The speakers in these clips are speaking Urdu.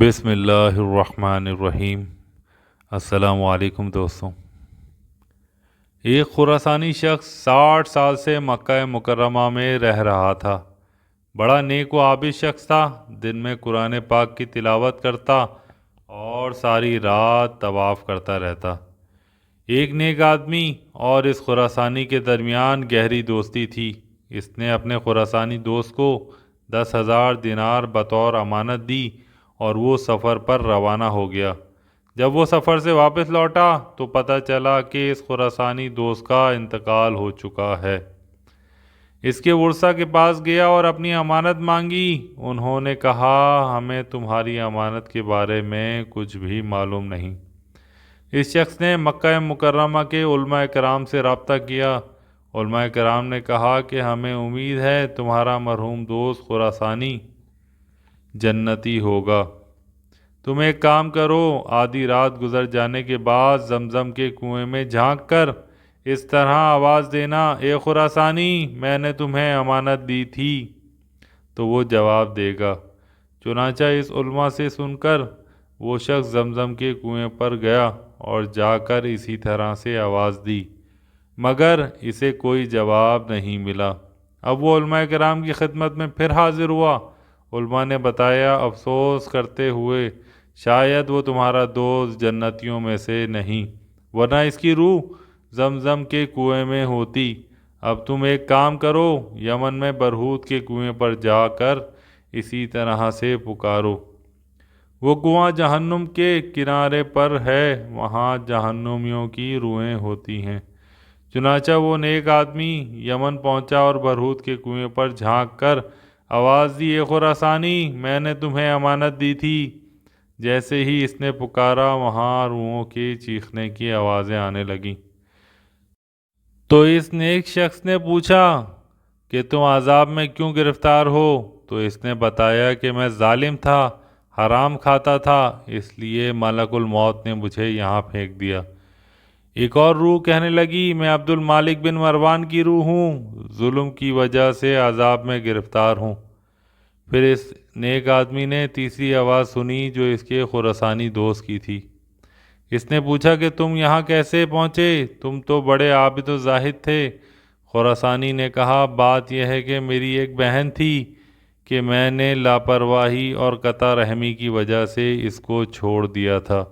بسم اللہ الرحمن الرحیم۔ السلام علیکم دوستوں۔ ایک خراسانی شخص 60 سال سے مکہ مکرمہ میں رہ رہا تھا۔ بڑا نیک و عابد شخص تھا۔ دن میں قرآن پاک کی تلاوت کرتا اور ساری رات طواف کرتا رہتا۔ ایک نیک آدمی اور اس خراسانی کے درمیان گہری دوستی تھی۔ اس نے اپنے خراسانی دوست کو 10,000 دینار بطور امانت دی اور وہ سفر پر روانہ ہو گیا۔ جب وہ سفر سے واپس لوٹا تو پتہ چلا کہ اس خراسانی دوست کا انتقال ہو چکا ہے۔ اس کے ورثاء کے پاس گیا اور اپنی امانت مانگی۔ انہوں نے کہا، ہمیں تمہاری امانت کے بارے میں کچھ بھی معلوم نہیں۔ اس شخص نے مکہ مکرمہ کے علماء کرام سے رابطہ کیا۔ علماء کرام نے کہا کہ ہمیں امید ہے تمہارا مرحوم دوست خراسانی جنتی ہوگا۔ تم ایک کام کرو، آدھی رات گزر جانے کے بعد زمزم کے کنویں میں جھانک کر اس طرح آواز دینا، اے خراسانی، میں نے تمہیں امانت دی تھی، تو وہ جواب دے گا۔ چنانچہ اس علماء سے سن کر وہ شخص زمزم کے کنویں پر گیا اور جا کر اسی طرح سے آواز دی، مگر اسے کوئی جواب نہیں ملا۔ اب وہ علماء کرام کی خدمت میں پھر حاضر ہوا۔ علماء نے بتایا افسوس کرتے ہوئے، شاید وہ تمہارا دوست جنتیوں میں سے نہیں، ورنہ اس کی روح زمزم کے کنویں میں ہوتی۔ اب تم ایک کام کرو، یمن میں برہوت کے کنویں پر جا کر اسی طرح سے پکارو۔ وہ کنواں جہنم کے کنارے پر ہے، وہاں جہنمیوں کی روحیں ہوتی ہیں۔ چنانچہ وہ نیک آدمی یمن پہنچا اور برہوت کے کنویں پر جھانک کر آواز دی، اے خراسانی، میں نے تمہیں امانت دی تھی۔ جیسے ہی اس نے پکارا، وہاں روحوں کے چیخنے کی آوازیں آنے لگیں۔ تو اس نیک شخص نے پوچھا کہ تم عذاب میں کیوں گرفتار ہو؟ تو اس نے بتایا کہ میں ظالم تھا، حرام کھاتا تھا، اس لیے ملک الموت نے مجھے یہاں پھینک دیا۔ ایک اور روح کہنے لگی، میں عبد المالک بن مروان کی روح ہوں، ظلم کی وجہ سے عذاب میں گرفتار ہوں۔ پھر اس نیک آدمی نے تیسری آواز سنی جو اس کے خراسانی دوست کی تھی۔ اس نے پوچھا کہ تم یہاں کیسے پہنچے؟ تم تو بڑے عابد و زاہد تھے۔ خراسانی نے کہا، بات یہ ہے کہ میری ایک بہن تھی کہ میں نے لاپرواہی اور قطع رحمی کی وجہ سے اس کو چھوڑ دیا تھا،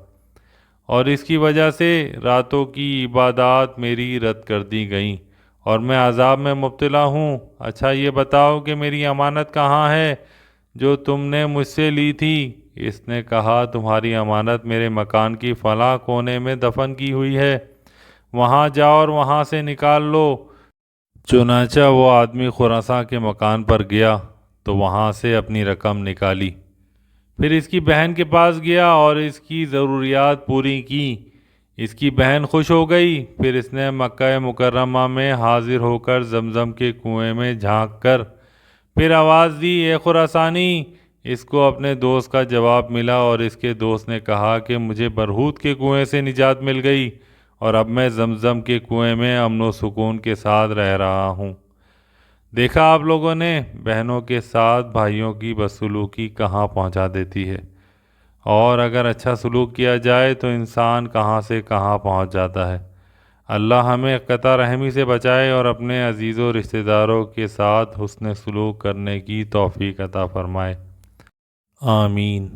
اور اس کی وجہ سے راتوں کی عبادات میری رد کر دی گئیں اور میں عذاب میں مبتلا ہوں۔ اچھا یہ بتاؤ کہ میری امانت کہاں ہے جو تم نے مجھ سے لی تھی؟ اس نے کہا، تمہاری امانت میرے مکان کی فلاں کونے میں دفن کی ہوئی ہے، وہاں جاؤ اور وہاں سے نکال لو۔ چنانچہ وہ آدمی خراساں کے مکان پر گیا تو وہاں سے اپنی رقم نکالی، پھر اس کی بہن کے پاس گیا اور اس کی ضروریات پوری کی۔ اس کی بہن خوش ہو گئی۔ پھر اس نے مکہ مکرمہ میں حاضر ہو کر زمزم کے کنویں میں جھانک کر پھر آواز دی، اے خراسانی۔ اس کو اپنے دوست کا جواب ملا اور اس کے دوست نے کہا کہ مجھے برہوت کے کنویں سے نجات مل گئی اور اب میں زمزم کے کنویں میں امن و سکون کے ساتھ رہ رہا ہوں۔ دیکھا آپ لوگوں نے، بہنوں کے ساتھ بھائیوں کی بدسلوکی کہاں پہنچا دیتی ہے، اور اگر اچھا سلوک کیا جائے تو انسان کہاں سے کہاں پہنچ جاتا ہے۔ اللہ ہمیں قطع رحمی سے بچائے اور اپنے عزیز و رشتہ داروں کے ساتھ حسن سلوک کرنے کی توفیق عطا فرمائے، آمین۔